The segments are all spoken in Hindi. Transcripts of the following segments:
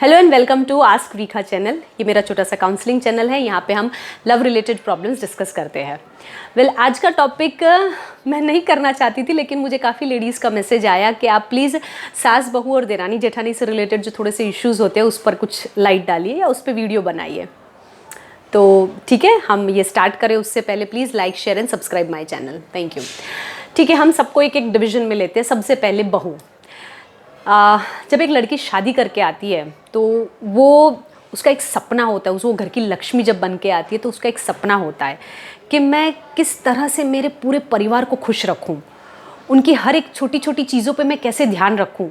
Hello and welcome to ask वीखा चैनल। ये मेरा छोटा सा काउंसलिंग चैनल है। यहाँ पे हम लव रिलेटेड प्रॉब्लम्स डिस्कस करते हैं। आज का टॉपिक मैं नहीं करना चाहती थी, लेकिन मुझे काफ़ी लेडीज़ का मैसेज आया कि आप प्लीज़ सास बहू और देरानी जेठानी से रिलेटेड जो थोड़े से इश्यूज़ होते हैं उस पर कुछ लाइट डालिए या उस पर वीडियो बनाइए। तो ठीक है, हम ये स्टार्ट करें उससे पहले please like share and subscribe my channel. Thank you. ठीक है, हम सबको एक एक डिवीज़न में लेते हैं। सबसे पहले बहू। जब एक लड़की शादी करके आती है तो वो उसका एक सपना होता है, उसको घर की लक्ष्मी जब बन के आती है तो उसका एक सपना होता है कि मैं किस तरह से मेरे पूरे परिवार को खुश रखूं, उनकी हर एक छोटी छोटी चीज़ों पे मैं कैसे ध्यान रखूं।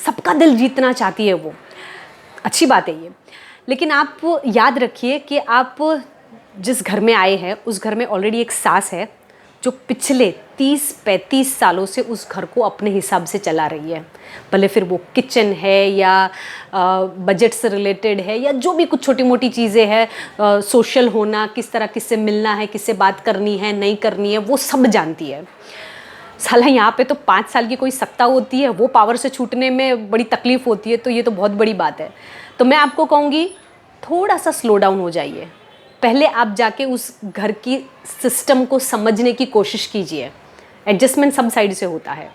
सबका दिल जीतना चाहती है वो। अच्छी बात है ये, लेकिन आप याद रखिए कि आप जिस घर में आए हैं उस घर में ऑलरेडी एक सास है जो पिछले 30-35 सालों से उस घर को अपने हिसाब से चला रही है। भले फिर वो किचन है या बजट से रिलेटेड है या जो भी कुछ छोटी मोटी चीज़ें हैं, सोशल होना, किस तरह किससे मिलना है, किससे बात करनी है नहीं करनी है, वो सब जानती है। साला यहाँ पे तो 5 साल की कोई सत्ता होती है, वो पावर से छूटने में बड़ी तकलीफ़ होती है। तो ये तो बहुत बड़ी बात है। तो मैं आपको कहूँगी थोड़ा सा स्लो डाउन हो जाइए। पहले आप जाके उस घर की सिस्टम को समझने की कोशिश कीजिए। एडजस्टमेंट सब साइड से होता है।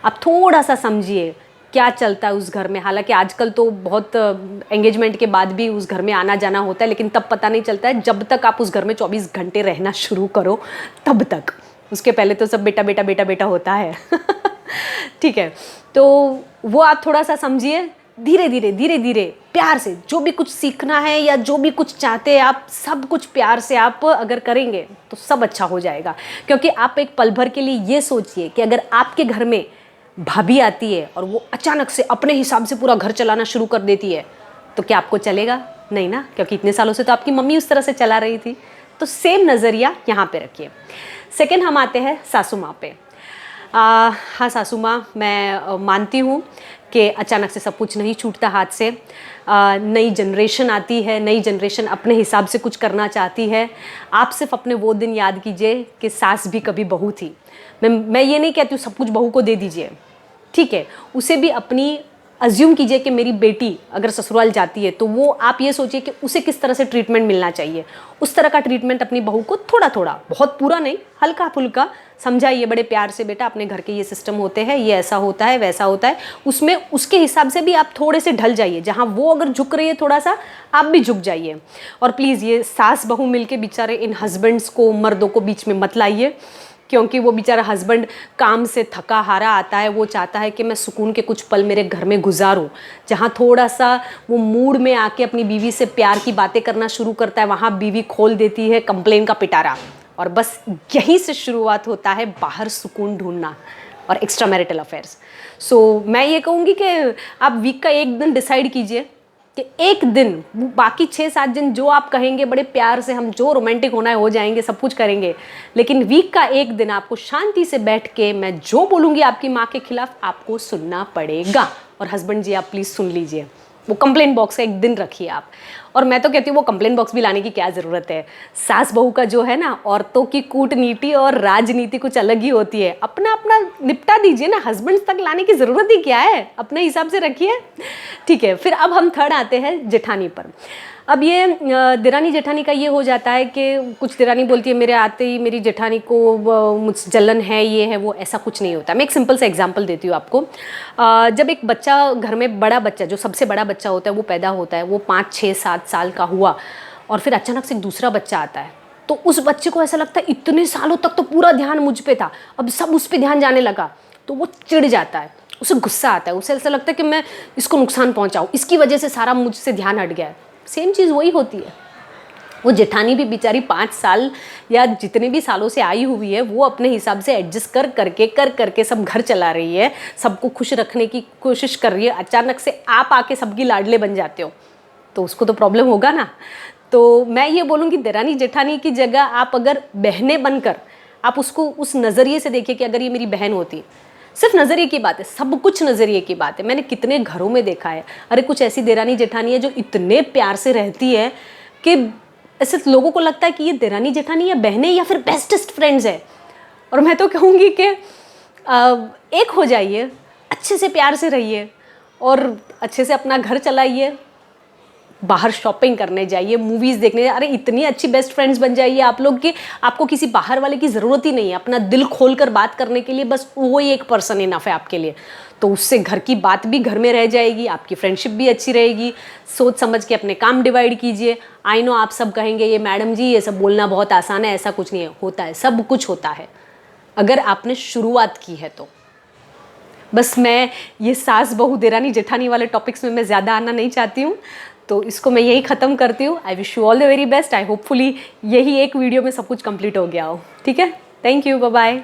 आप थोड़ा सा समझिए क्या चलता है उस घर में। हालांकि आजकल तो बहुत एंगेजमेंट के बाद भी उस घर में आना जाना होता है, लेकिन तब पता नहीं चलता है जब तक आप उस घर में 24 घंटे रहना शुरू करो तब तक। उसके पहले तो सब बेटा बेटा बेटा बेटा होता है। ठीक है, तो वो आप थोड़ा सा समझिए। धीरे धीरे प्यार से जो भी कुछ सीखना है या जो भी कुछ चाहते हैं आप, सब कुछ प्यार से आप अगर करेंगे तो सब अच्छा हो जाएगा। क्योंकि आप एक पल भर के लिए ये सोचिए कि अगर आपके घर में भाभी आती है और वो अचानक से अपने हिसाब से पूरा घर चलाना शुरू कर देती है तो क्या आपको चलेगा? नहीं ना, क्योंकि इतने सालों से तो आपकी मम्मी उस तरह से चला रही थी। तो सेम नज़रिया यहाँ पे रखिए। सेकेंड, हम आते हैं सासू माँ पे। हाँ सासू माँ, मैं मानती हूँ कि अचानक से सब कुछ नहीं छूटता हाथ से। नई जनरेशन आती है, नई जनरेशन अपने हिसाब से कुछ करना चाहती है। आप सिर्फ अपने वो दिन याद कीजिए कि सास भी कभी बहू थी। मैं ये नहीं कहती हूँ सब कुछ बहू को दे दीजिए, ठीक है। उसे भी अपनी अज्यूम कीजिए कि मेरी बेटी अगर ससुराल जाती है तो वो आप ये सोचिए कि उसे किस तरह से ट्रीटमेंट मिलना चाहिए। उस तरह का ट्रीटमेंट अपनी बहू को थोड़ा थोड़ा, बहुत पूरा नहीं, हल्का फुल्का समझाइए बड़े प्यार से। बेटा अपने घर के ये सिस्टम होते हैं, ये ऐसा होता है वैसा होता है। उसमें उसके हिसाब से भी आप थोड़े से ढल जाइए। जहाँ वो अगर झुक रही है थोड़ा सा, आप भी झुक जाइए। और प्लीज़ ये सास बहू मिलके बेचारे इन हस्बैंड्स को, मर्दों को बीच में मत लाइए, क्योंकि वो बेचारा हस्बैंड काम से थका हारा आता है। वो चाहता है कि मैं सुकून के कुछ पल मेरे घर में गुजारूं। जहाँ थोड़ा सा वो मूड में आके अपनी बीवी से प्यार की बातें करना शुरू करता है, वहाँ बीवी खोल देती है कंप्लेन का पिटारा। और बस यहीं से शुरुआत होता है बाहर सुकून ढूंढना और एक्स्ट्रा मैरिटल अफेयर्स। सो मैं ये कहूँगी कि आप वीक का एक दिन डिसाइड कीजिए कि एक दिन, बाकी 6-7 दिन जो आप कहेंगे बड़े प्यार से, हम जो रोमांटिक होना है हो जाएंगे, सब कुछ करेंगे, लेकिन वीक का एक दिन आपको शांति से बैठ के मैं जो बोलूँगी आपकी माँ के खिलाफ आपको सुनना पड़ेगा। और हस्बैंड जी, आप प्लीज़ सुन लीजिए, वो कंप्लेंट बॉक्स का एक दिन रखिए आप। और मैं तो कहती हूँ वो कंप्लेंट बॉक्स भी लाने की क्या ज़रूरत है। सास बहू का जो है ना, औरतों की कूटनीति और राजनीति कुछ अलग ही होती है। अपना अपना निपटा दीजिए ना, हस्बैंड तक लाने की ज़रूरत ही क्या है, अपने हिसाब से रखिए, ठीक है। फिर अब हम थर्ड आते हैं जेठानी पर। अब ये देरानी जेठानी का ये हो जाता है कि कुछ देरानी बोलती है मेरे आते ही मेरी जेठानी को मुझसे जलन है, ये है वो। ऐसा कुछ नहीं होता। मैं एक सिंपल सा एग्जांपल देती हूँ आपको। जब एक बच्चा घर में, बड़ा बच्चा, जो सबसे बड़ा बच्चा होता है वो पैदा होता है, वो 5-6-7 साल का हुआ और फिर अचानक से एक दूसरा बच्चा आता है, तो उस बच्चे को ऐसा लगता है इतने सालों तक तो पूरा ध्यान मुझ पे था, अब सब उस पर ध्यान जाने लगा। तो वो चिढ़ जाता है, उसे गुस्सा आता है, उसे ऐसा लगता है कि मैं इसको नुकसान पहुँचाऊँ, इसकी वजह से सारा मुझसे ध्यान हट गया है। सेम चीज़ वही होती है। वो जेठानी भी बेचारी 5 साल या जितने भी सालों से आई हुई है, वो अपने हिसाब से एडजस्ट कर करके सब घर चला रही है, सबको खुश रखने की कोशिश कर रही है। अचानक से आप आके सबकी लाडले बन जाते हो तो उसको तो प्रॉब्लम होगा ना। तो मैं ये बोलूँगी देरानी जेठानी की जगह आप अगर बहनें बनकर आप उसको उस नज़रिए से देखिए कि अगर ये मेरी बहन होती। सिर्फ नज़रिए की बात है, सब कुछ नज़रिए की बात है। मैंने कितने घरों में देखा है, अरे कुछ ऐसी देरानी जेठानी है जो इतने प्यार से रहती है कि ऐसे लोगों को लगता है कि ये देरानी जेठानी या बहनें या फिर बेस्टेस्ट फ्रेंड्स है। और मैं तो कहूँगी कि एक हो जाइए, अच्छे से प्यार से रहिए और अच्छे से अपना घर चलाइए। बाहर शॉपिंग करने जाइए, मूवीज़ देखने जाइए, अरे इतनी अच्छी बेस्ट फ्रेंड्स बन जाइए आप लोग कि आपको किसी बाहर वाले की ज़रूरत ही नहीं है। अपना दिल खोल कर बात करने के लिए बस वो ही एक पर्सन इनफ है आपके लिए। तो उससे घर की बात भी घर में रह जाएगी, आपकी फ्रेंडशिप भी अच्छी रहेगी। सोच समझ के अपने काम डिवाइड कीजिए। आई नो आप सब कहेंगे ये मैडम जी ये सब बोलना बहुत आसान है, ऐसा कुछ नहीं है, होता है, सब कुछ होता है अगर आपने शुरुआत की है तो। बस मैं ये सास बहू देरानी जेठानी वाले टॉपिक्स में मैं ज़्यादा आना नहीं चाहती हूँ, तो इसको मैं यही ख़त्म करती हूँ। I wish you all the very best. I hopefully यही एक वीडियो में सब कुछ कंप्लीट हो गया हो। ठीक है, थैंक यू, बाय बाय।